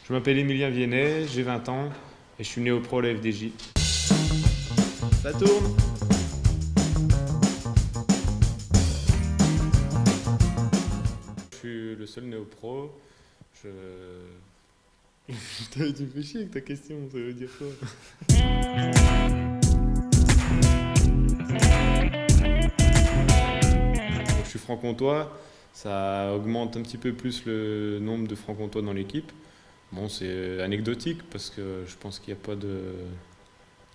Je m'appelle Emilien Viennet, j'ai 20 ans et je suis né au pro à la FDJ. Ça tourne! Je suis le seul néo-pro. Je... Putain, tu me fais chier avec ta question, ça veut dire quoi? Je suis franc-comtois, ça augmente un petit peu plus le nombre de franc-comtois dans l'équipe. Bon, c'est anecdotique parce que je pense qu'il n'y a pas de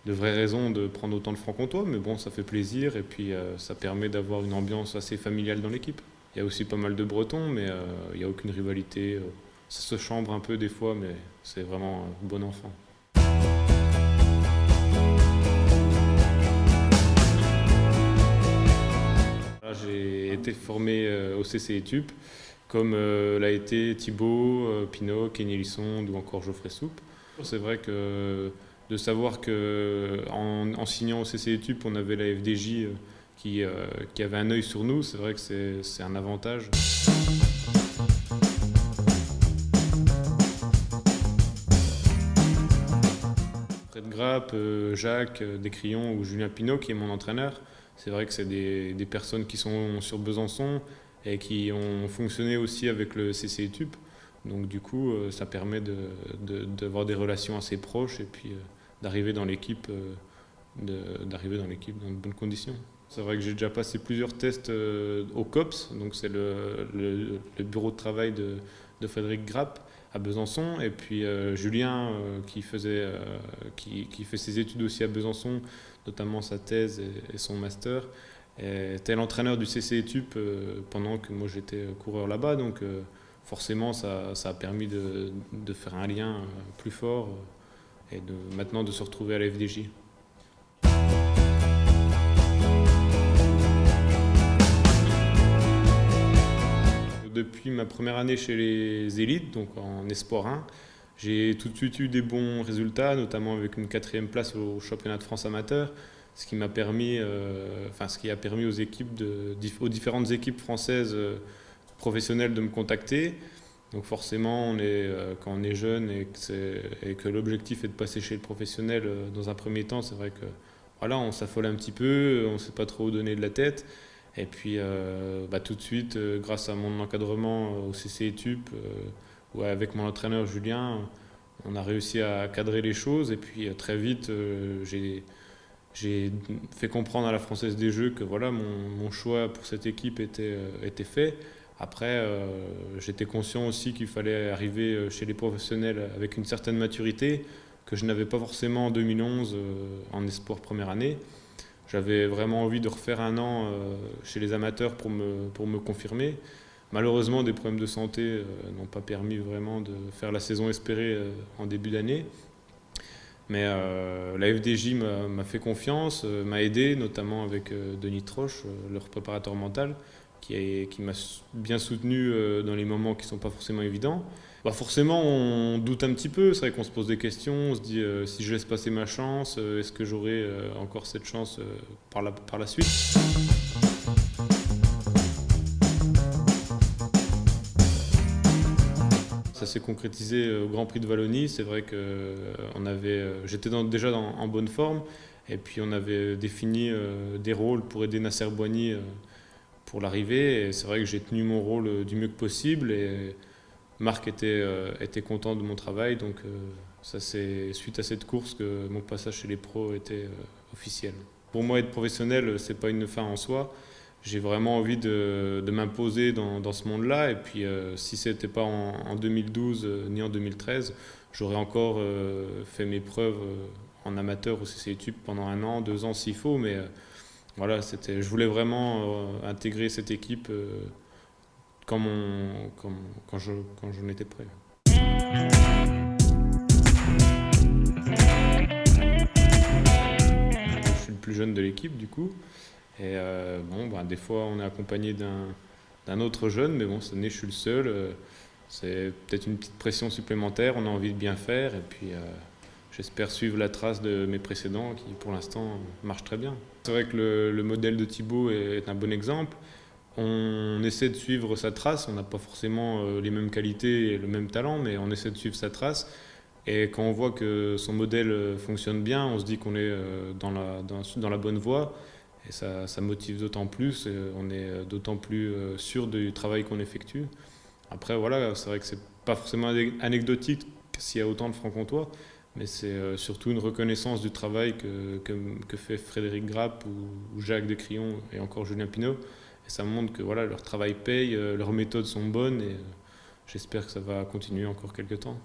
vraie raison de prendre autant de franc-comtois, mais bon, ça fait plaisir et puis ça permet d'avoir une ambiance assez familiale dans l'équipe. Il y a aussi pas mal de Bretons, mais il n'y a aucune rivalité. Ça se chambre un peu des fois, mais c'est vraiment un bon enfant. J'ai été formé au CC Etup, comme l'a été Thibaut, Pinot, Kenny Lisson ou encore Geoffrey Soupe. C'est vrai que de savoir qu'en signant au CC Etup, on avait la FDJ qui avait un œil sur nous, c'est vrai que c'est un avantage. Fred Grapp, Jacques Descrions ou Julien Pinot qui est mon entraîneur, c'est vrai que c'est des personnes qui sont sur Besançon et qui ont fonctionné aussi avec le CC Etup. Donc du coup, ça permet d'avoir des relations assez proches et puis d'arriver dans l'équipe dans de bonnes conditions. C'est vrai que j'ai déjà passé plusieurs tests au COPS, donc c'est le bureau de travail de Frédéric Grapp à Besançon, et puis Julien qui fait ses études aussi à Besançon, notamment sa thèse et son master, était l'entraîneur du CC Etup pendant que moi j'étais coureur là-bas, donc forcément ça a permis de faire un lien plus fort et maintenant de se retrouver à la FDJ. Depuis ma première année chez les élites, donc en Espoir 1, j'ai tout de suite eu des bons résultats, notamment avec une 4e place au championnat de France amateur, ce qui a permis aux différentes équipes françaises professionnelles de me contacter. Donc forcément, quand on est jeune et que l'objectif est de passer chez le professionnel dans un premier temps, c'est vrai que voilà, on s'affole un petit peu, on ne sait pas trop où donner de la tête. Et puis tout de suite, grâce à mon encadrement au CC Etup, avec mon entraîneur Julien, on a réussi à cadrer les choses. Et puis très vite, j'ai fait comprendre à la Française des Jeux que voilà, mon choix pour cette équipe était fait. Après, j'étais conscient aussi qu'il fallait arriver chez les professionnels avec une certaine maturité que je n'avais pas forcément en 2011 en espoir première année. J'avais vraiment envie de refaire un an chez les amateurs pour me confirmer. Malheureusement, des problèmes de santé n'ont pas permis vraiment de faire la saison espérée en début d'année. Mais la FDJ m'a fait confiance, m'a aidé, notamment avec Denis Troche, leur préparateur mental, qui m'a bien soutenu dans les moments qui ne sont pas forcément évidents. Forcément, on doute un petit peu, c'est vrai qu'on se pose des questions, on se dit si je laisse passer ma chance, est-ce que j'aurai encore cette chance par la suite? Ça s'est concrétisé au Grand Prix de Wallonie, c'est vrai que j'étais déjà en bonne forme, et puis on avait défini des rôles pour aider Nasser Boigny pour l'arrivée, et c'est vrai que j'ai tenu mon rôle du mieux que possible, et Marc était content de mon travail, donc ça c'est suite à cette course que mon passage chez les pros était officiel. Pour moi, être professionnel, c'est pas une fin en soi. J'ai vraiment envie de m'imposer dans ce monde-là, et puis si c'était pas en 2012 ni en 2013, j'aurais encore fait mes preuves en amateur au CC Etup pendant 1 an, 2 ans s'il faut, mais voilà, je voulais vraiment intégrer cette équipe quand j'en étais prêt. Je suis le plus jeune de l'équipe du coup, et des fois on est accompagné d'un autre jeune, mais bon, cette année je suis le seul. C'est peut-être une petite pression supplémentaire, on a envie de bien faire, et puis j'espère suivre la trace de mes précédents qui pour l'instant marchent très bien. C'est vrai que le modèle de Thibaut est un bon exemple. On essaie de suivre sa trace, on n'a pas forcément les mêmes qualités et le même talent, mais on essaie de suivre sa trace. Et quand on voit que son modèle fonctionne bien, on se dit qu'on est dans la bonne voie. Et ça motive d'autant plus, et on est d'autant plus sûr du travail qu'on effectue. Après, voilà, c'est vrai que c'est pas forcément anecdotique s'il y a autant de francs-comtois, mais c'est surtout une reconnaissance du travail que fait Frédéric Grapp ou Jacques Descrions et encore Julien Pinot. Et ça montre que voilà, leur travail paye, leurs méthodes sont bonnes et j'espère que ça va continuer encore quelques temps.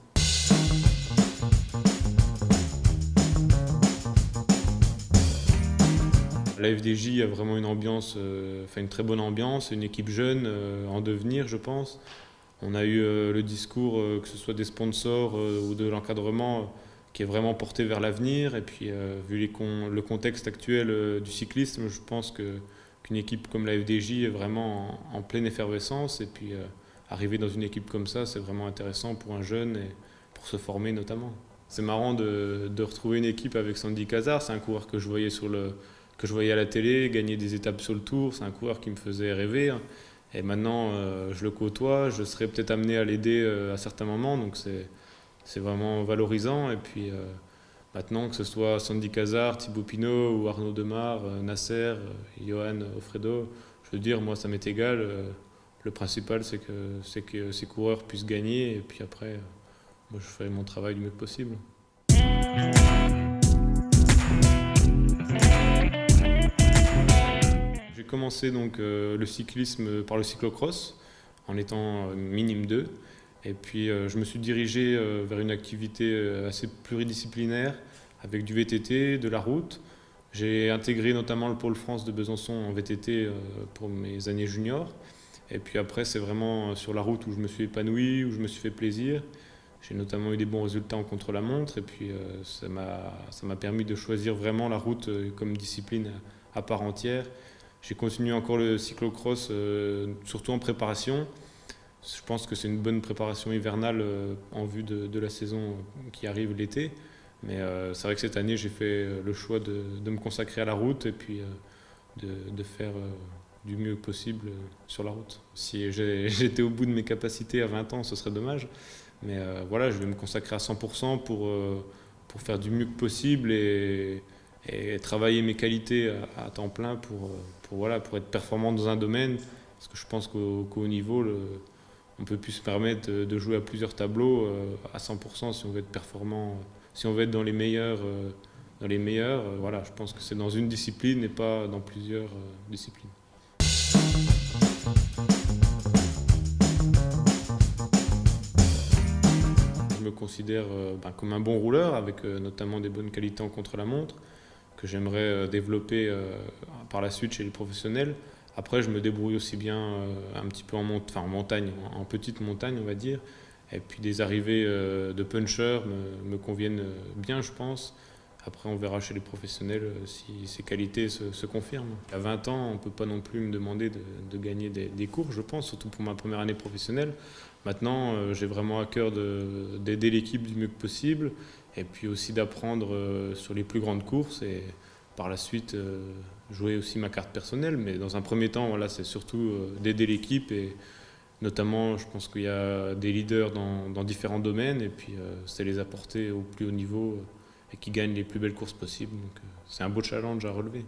La FDJ a vraiment une ambiance, une très bonne ambiance, une équipe jeune en devenir, je pense. On a eu le discours, que ce soit des sponsors ou de l'encadrement, qui est vraiment porté vers l'avenir. Et puis, vu le contexte actuel du cyclisme, je pense qu'une équipe comme la FDJ est vraiment en pleine effervescence. Et puis, arriver dans une équipe comme ça, c'est vraiment intéressant pour un jeune et pour se former notamment. C'est marrant de retrouver une équipe avec Sandy Cazard. C'est un coureur que je voyais à la télé, gagner des étapes sur le Tour. C'est un coureur qui me faisait rêver. Et maintenant, je le côtoie, je serais peut-être amené à l'aider à certains moments, donc c'est vraiment valorisant. Et puis maintenant, que ce soit Sandy Cazard, Thibaut Pinot ou Arnaud Demar, Nasser, Johan Ofredo, je veux dire, moi ça m'est égal. Le principal, c'est que ces coureurs puissent gagner, et puis après, moi je ferai mon travail du mieux possible. J'ai commencé donc le cyclisme par le cyclocross en étant minime 2. Et puis je me suis dirigé vers une activité assez pluridisciplinaire avec du VTT, de la route. J'ai intégré notamment le Pôle France de Besançon en VTT pour mes années juniors. Et puis après, c'est vraiment sur la route où je me suis épanoui, où je me suis fait plaisir. J'ai notamment eu des bons résultats en contre-la-montre. Et puis ça m'a permis de choisir vraiment la route comme discipline à part entière. J'ai continué encore le cyclocross, surtout en préparation. Je pense que c'est une bonne préparation hivernale en vue de la saison qui arrive l'été. Mais c'est vrai que cette année, j'ai fait le choix de me consacrer à la route et puis de faire du mieux possible sur la route. Si j'étais au bout de mes capacités à 20 ans, ce serait dommage. Mais voilà, je vais me consacrer à 100% pour faire du mieux que possible et travailler mes qualités à temps plein pour être performant dans un domaine. Parce que je pense qu'au haut niveau, on ne peut plus se permettre de jouer à plusieurs tableaux à 100% si on veut être performant, si on veut être dans les meilleurs. Voilà, je pense que c'est dans une discipline et pas dans plusieurs disciplines. Je me considère comme un bon rouleur avec notamment des bonnes qualités en contre-la-montre que j'aimerais développer par la suite chez les professionnels. Après, je me débrouille aussi bien un petit peu en montagne, en petite montagne, on va dire. Et puis des arrivées de puncher me conviennent bien, je pense. Après, on verra chez les professionnels si ces qualités se confirment. À 20 ans, on ne peut pas non plus me demander de gagner des cours, je pense, surtout pour ma première année professionnelle. Maintenant, j'ai vraiment à cœur d'aider l'équipe du mieux que possible et puis aussi d'apprendre sur les plus grandes courses et par la suite jouer aussi ma carte personnelle. Mais dans un premier temps, voilà, c'est surtout d'aider l'équipe et notamment, je pense qu'il y a des leaders dans différents domaines et puis c'est les apporter au plus haut niveau et qui gagnent les plus belles courses possibles. Donc c'est un beau challenge à relever.